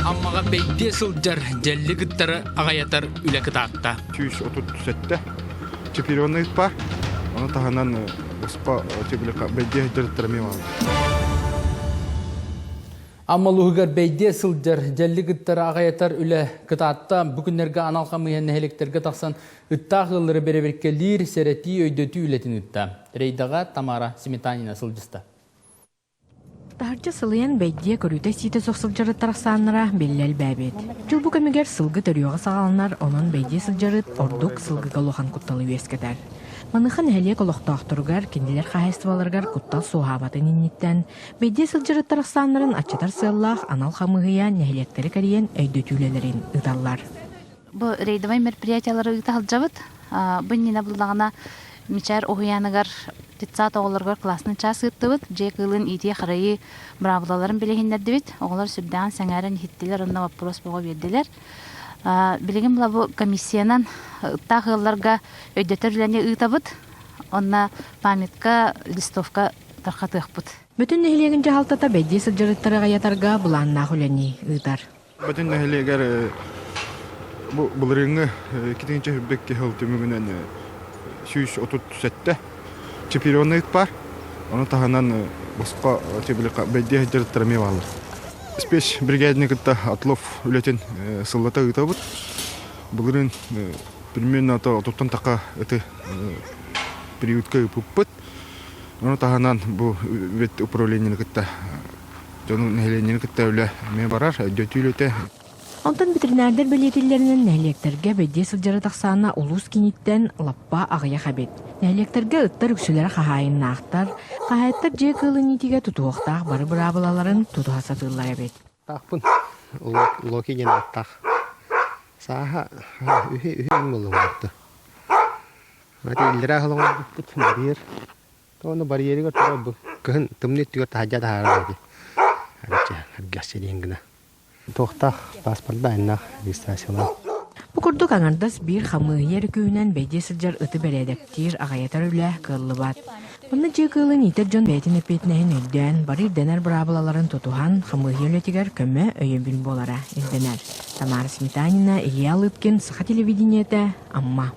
Аммаға бейде сылжар жәлі күттары ағаятар үләкі тақта. 237 чемпионы бар. Оны тағанан ұспа бейде жүрттірме бар. Аммалуғығар бейде сылжар жәлі күттары ағаятар үләкі тақта бүкіндерге аналға мұйен нәхелектерге тақсан үттағылары береберкелер сәреті өйдөті үлетін үтті. Рейдаға Тамара Сметанина сылжысты. Тахарча сылыян бәйдие көрүтэ сиите соқсылжары тарақсаннара белләл бәбет. Жылбу көмігер сылғы төріоға сағаланар, онын бәйдие сылжарыт ордук сылғы голохан кутталы үескетер. Маныхан әлек олықтақтырғар, кенделер қағайстываларғар куттал суғабатын инниттен, бәйдие сылжары тарақсаннарын атчатар сыллақ анал қамығыя нәхелектері кәріен өйдөтүлелерін ұталлар. Бұл рейдовай мероприятиялары ұтал жабыт. Бұл нені бұлдағына мечар оғыяныгар 30 оғыларғар классны час ұттыбыт. Жек ұлын итие қарайы бұрабылаларын білегендер дебет. Оғылар сүрдіған сәңәрін хиттелер, онына вопрос боға берділер. Білеген бұла бұл комиссиянан ұттақ ұлларға өйдетерлеріне ұтабыт. Онына памятка, листовка тарқатық бұд. Бүтін нәхілеген жағалтата бәйдие сылжарыттары ғаятарға бұланна құләне ұтар. Бүтін нәхілегер бұл реңі кетенші бәкке ғылты мүгінен 237 чемпионы бар. Оны тағанан бұсқа бәйде жүрттірме балыр. Спеш бригадный кітті Атлов үлетін сыллата ұйта бұд. Бұлырын примерно отуттан тақа әті периодка ұпып бұд. Оны тағанан бұл вет управлениені кітті жоның нәхеленені кітті өлі мен барар, дөті үлеті. Онтан ветеринардер белетелерінен нәхелектерге бәйдие сылжары тақсана улус кенеттен лаппа ағыя қабет. Нәхелектерге ұттар үксілері қағайын нақтар, қағайттар жек ұлын етіге тұтуықтақ бары бұрабылаларын тұтуға сатылар әбет. Тақпын, локи ген аттақ. Саға үхі ұлы болықты. Маты үлдері ағылың бұт барьер. Оны барьері көртігі бұл күхін тұмны түгір тағажа тағарады. Әргәсселен гіна. Тоқтақ паспорт айнақ регистрациялар. Бұқырдық аңардас бір қамығыр күйінен бәйде сылжар ұты бәрәдәктер ағаятар үлі қылы бат. Бұны жек ұлын итер жон бәйтін өпетінәйін өлден, барыр дәнәр бұрабылаларын тұтуған қамығыр өлетігер көмі өйебіл болара өлденәр. Тамара Сметанина, Илья Лыткин, Саха телевидениеті, Амма.